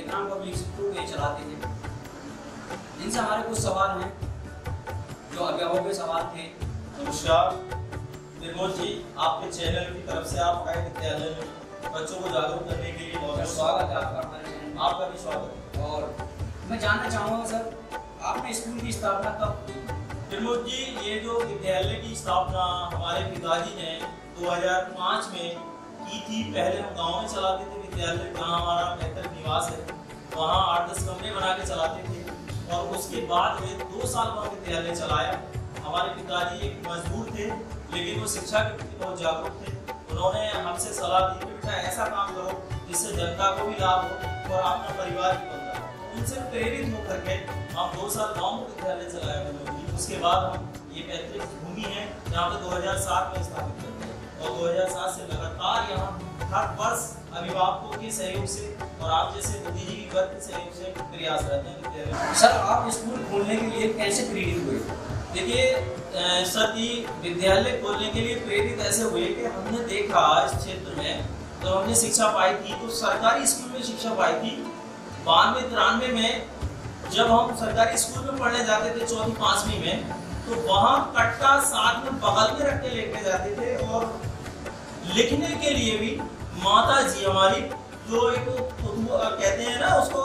Vikrant public school ये चलाते थे। इनसे हमारे कुछ सवाल हैं जो अभिभावकों के सवाल थे। नमस्कार निर्मोल जी, आपके चैनल की तरफ से आप आए विद्यालय में बच्चों को जागरूक करने के लिए बहुत स्वागत है आपका हमारे चैनल में। आपका भी स्वागत है। और मैं जानना चाहूँगा सर, आपने स्कूल की स्थापना कब की? निर्मोल जी, ये जो विद्यालय की स्थापना हमारे पिताजी ने 2005 में की थी। पहले हम गाँव में चलाते थे विद्यालय, जहाँ हमारा पैतृक निवास है, वहाँ 8-10 कमरे बना के चलाते थे। और उसके बाद वे 2 साल वहाँ विद्यालय चलाया। हमारे पिताजी एक मजदूर थे, लेकिन वो शिक्षा के प्रति बहुत जागरूक थे। उन्होंने हमसे सलाह दी कि बेटा ऐसा काम करो जिससे जनता को भी लाभ हो और अपना परिवार भी बनता हो। उनसे प्रेरित होकर के हम 2 साल गाँव में विद्यालय चलाया। उसके बाद हम ये पैतृक भूमि है जहाँ पे 2007 में स्थापित करते हैं और 2007 से लगातार यहाँ हर वर्ष अभिभावकों के सहयोग से और आप जैसे बुद्धिजीवी वर्ग के सहयोग से प्रयास रहते हैं विद्यालय। सर, आप स्कूल खोलने के लिए कैसे प्रेरित हुए? देखिए सर जी, विद्यालय खोलने के लिए प्रेरित ऐसे हुए कि हमने देखा इस क्षेत्र में, तो हमने शिक्षा पाई थी तो सरकारी स्कूल में शिक्षा पाई थी। 92-93 में जब हम सरकारी स्कूल में पढ़ने जाते थे 4वीं-5वीं में, तो वहाँ कट्टा साथ में बगल में रख के लेके जाते थे और लिखने के लिए भी माता जी हमारी जो एक कहते हैं ना उसको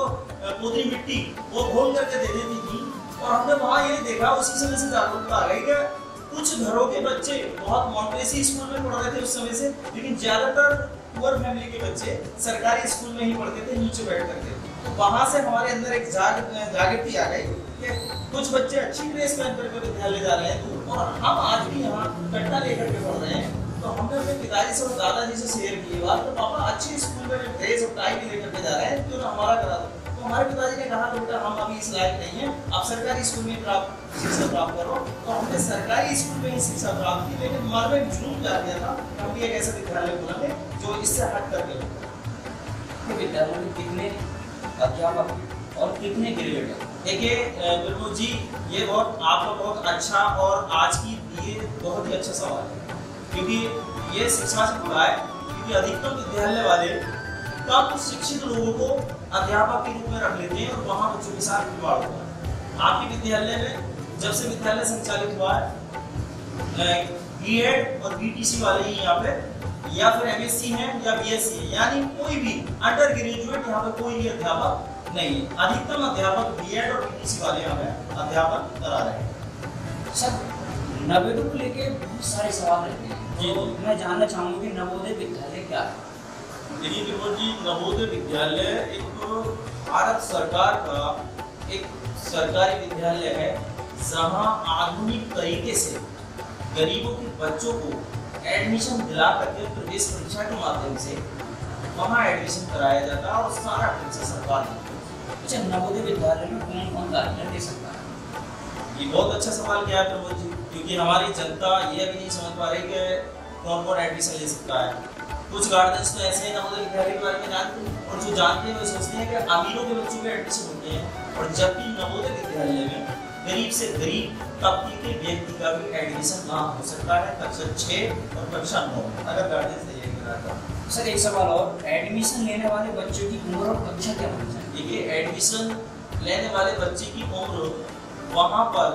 पुदरी मिट्टी, वो घोल करके दे देती थी। और हमने वहाँ ये देखा, उसी समय से जागरूकता आ गई कि कुछ घरों के बच्चे बहुत मॉन्टेसी स्कूल में पढ़ रहे थे उस समय से, लेकिन ज्यादातर पुअर फैमिली के बच्चे सरकारी स्कूल में ही पढ़ते थे, नीचे बैठ करके। तो वहाँ से हमारे अंदर एक जागृति आ गई कि कुछ बच्चे अच्छी ड्रेस पहन करके विद्यालय जा रहे हैं और हम आज भी यहाँ कट्टा लेकर के पढ़ रहे हैं। तो हमने अपने पिताजी से और दादाजी से शेयर की बात, तो पापा अच्छी स्कूल में ड्रेस और टाई भी लेकर के जा रहे हैं, क्यों ना हमारा करा दो। तो हमारे पिताजी ने कहा, तो बेटा हम अभी इस लायक नहीं है, आप सरकारी स्कूल में शिक्षा प्राप्त करो। तो हमने सरकारी स्कूल में ही शिक्षा प्राप्त की, लेकिन मन में जुनून जा गया था हम भी एक ऐसा विद्यालय खोलेंगे जो इससे हट करके होगा। विद्यालय में कितने अध्यापक और कितने ग्रेड है? देखिए बिल्कुल जी, ये आपका बहुत अच्छा और आज की ये बहुत ही अच्छा सवाल है, क्योंकि ये शिक्षा से जुड़ा है। क्योंकि अधिकतम विद्यालय वाले कम शिक्षित लोगों को अध्यापक के रूप में रख लेते हैं और वहाँ बच्चों के साथ खिलवाड़ होता है। आपके विद्यालय में जब से विद्यालय संचालित हुआ है, बीएड और बीटीसी वाले ही यहाँ पे, या फिर एमएससी है या बीएससी है, यानी कोई भी अंडर ग्रेजुएट यहाँ पे कोई भी अध्यापक नहीं है। अधिकतम अध्यापक बीएड और बीटीसी वाले यहाँ पे अध्यापन करा रहे हैं। सर, नवोदय को लेके बहुत सारे सवाल रहते हैं, तो मैं जानना चाहूँगा कि नवोदय विद्यालय क्या है? देखिए बिल्कुल जी, नवोदय विद्यालय एक भारत सरकार का एक सरकारी विद्यालय है, जहाँ आधुनिक तरीके से गरीबों के बच्चों को एडमिशन दिला करके प्रवेश परीक्षा के माध्यम से वहाँ एडमिशन कराया जाता है और सारा खर्चा सरकार देती है। अच्छा, नवोदय विद्यालय में कौन दाखिला दे सकता है? ये बहुत अच्छा सवाल किया है प्रमोद जी, क्योंकि हमारी जनता ये अभी नहीं समझ पा रही कि कौन कौन एडमिशन ले सकता है। कुछ गार्जियंस तो ऐसे हैं नवोदय विद्यालय के बारे में जानते हैं, और जो जानते हैं वो सोचते हैं कि अमीरों के बच्चों के एडमिशन होते हैं, और जबकि नवोदय विद्यालय में गरीब से गरीब तबके के व्यक्ति का भी एडमिशन वहाँ हो सकता है, कक्षा 6 और कक्षा 9 अगर गार्जियंस तैयारी कराता है। सर, एक सवाल और, एडमिशन लेने वाले बच्चों की उम्र और कक्षा क्या होनी चाहिए? देखिए, एडमिशन लेने वाले बच्चे की उम्र वहाँ पर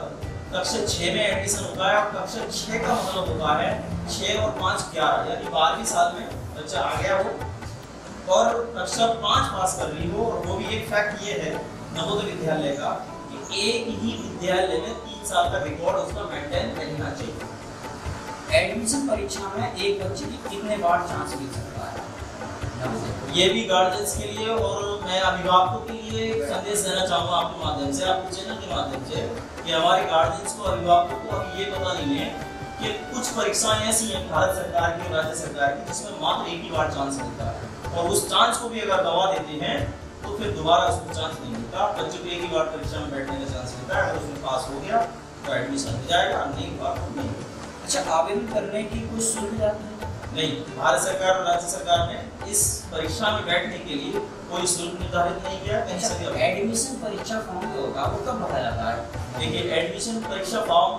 कक्षा 6 में एडमिशन होता है, और कक्षा 6 का मतलब होता है 6 और 5 11, यानी 12वीं साल में बच्चा आ गया हो और कक्षा 5 पास कर रही हो। और वो भी एक फैक्ट ये है नवोदय विद्यालय का कि एक ही विद्यालय में 3 साल का रिकॉर्ड उसका मेंटेन रहना चाहिए। एडमिशन परीक्षा में एक बच्चे की कितने बार चांस मिल सकता है? ये भी गार्जियंस के लिए और मैं अभिभावकों के लिए एक संदेश देना चाहूँगा आपके माध्यम से, आपके चैनल के माध्यम से, कि हमारे गार्जियंस को, अभिभावकों को अभी ये पता नहीं है कि कुछ परीक्षाएं ऐसी हैं भारत सरकार की और राज्य सरकार की जिसमें मात्र एक ही बार चांस मिलता है, और उस चांस को भी अगर गवा देते हैं तो फिर दोबारा उसको चांस नहीं मिलता। बच्चे को एक ही बार परीक्षा में बैठने का चांस मिलता है, अगर उसमें पास हो गया तो एडमिशन हो जाएगा, नहीं हुआ तो नहीं। अच्छा, आवेदन करने की कुछ शुल्क जाती है? नहीं, भारत सरकार और राज्य सरकार ने इस परीक्षा में बैठने के लिए कोई शुल्क निर्धारित नहीं किया कहीं से। एडमिशन परीक्षा फॉर्म जो होगा वो कब भरा जाता है? देखिए, एडमिशन परीक्षा फॉर्म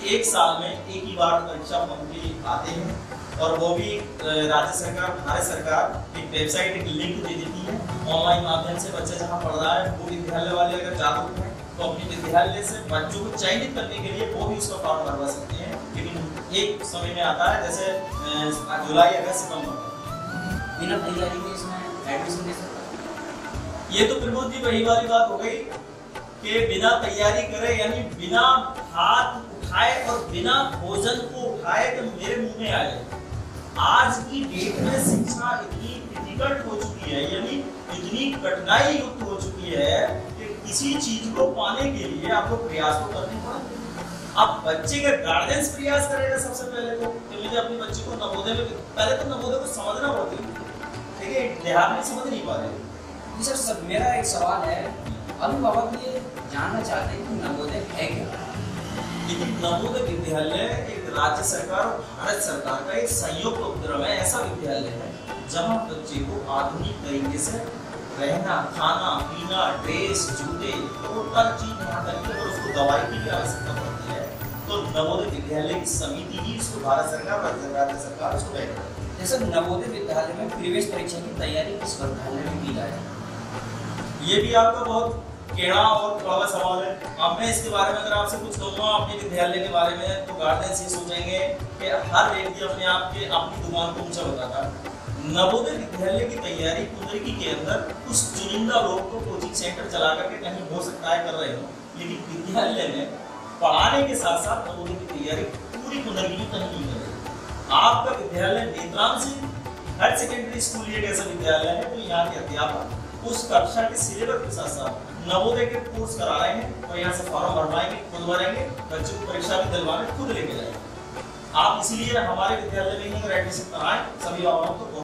एक साल में एक ही बार परीक्षा फॉर्म के लिए आते हैं, और वो भी राज्य सरकार, भारत सरकार एक वेबसाइट, एक लिंक दे देती है। ऑनलाइन माध्यम से बच्चा जहाँ पढ़ रहा है, वो विद्यालय वाले अगर जागरूक हैं तो अपने विद्यालय से बच्चों को चयनित करने के लिए वो भी उसका फॉर्म भरवा सकते हैं। लेकिन एक समय में आता है जैसे जुलाई, अगस्त, सितंबर, बिना तैयारी के इसमें एडमिशन ले सकता। ये तो प्रमोद जी वही वाली बात हो गई कि बिना तैयारी करे, यानी बिना हाथ उठाए और बिना भोजन को उठाए तो मेरे मुंह में आ जाए। आज की डेट में शिक्षा इतनी डिफिकल्ट हो चुकी है, यानी इतनी कठिनाई युक्त हो चुकी है कि किसी चीज को पाने के लिए आपको प्रयास तो करने पड़ेगा। अब बच्चे का गार्जियंस प्रयास करेगा सबसे पहले तो कि मुझे अपने बच्चे को नवोदय में, पहले तो नवोदय को समझना पड़ता है, ठीक है, ध्यान में समझ नहीं पा रहे। जी सर, मेरा एक सवाल है, अभिभावक ये जानना चाहते हैं कि नवोदय है क्या? लेकिन नवोदय विद्यालय एक राज्य सरकार और भारत सरकार का एक संयुक्त उपक्रम है, ऐसा विद्यालय है जहां बच्चे को आधुनिक तरीके से रहना, खाना, पीना, ड्रेस, जूते, टोटल चीज यहाँ तक कि अगर उसको दवाई की भी आवश्यकता पड़ती है तो नवोदय विद्यालय की समिति ही उसको, भारत सरकार और राज्य सरकार उसको तय करती है। जैसे नवोदय विद्यालय में प्रवेश परीक्षा की तैयारी किस विद्यालय में की जाए? ये भी आपका बहुत टेढ़ा और बड़ा सवाल है। अब मैं इसके बारे में अगर आपसे कुछ कहूँगा अपने विद्यालय के बारे में, तो गार्जियंस ये सोचेंगे कि हर व्यक्ति अपने आप के अपनी दुकान को ऊंचा बताता है। नवोदय विद्यालय की तैयारी कुंदरकी के अंदर कुछ चुनिंदा लोग को कोचिंग सेंटर चला करके कहीं हो सकता है कर रहे हो, लेकिन विद्यालय में पढ़ाने के साथ साथ नवोदय की तैयारी पूरी कुंदरकी में कहीं नहीं कर रही। आपका विद्यालय नेत्रांश हायर सेकेंडरी स्कूल एक ऐसा विद्यालय है जो यहाँ के अध्यापक उस कक्षा के सिलेबस के साथ साथ नवोदय के कोर्स करा रहे हैं, और यहाँ से फॉर्म भरवाएंगे, खुद भरेंगे, बच्चों को परीक्षा भी दिलवाने खुद लेके जाएंगे। आप इसीलिए हमारे विद्यालय में ही अगर एडमिशन कराएं, सभी अभिभावकों को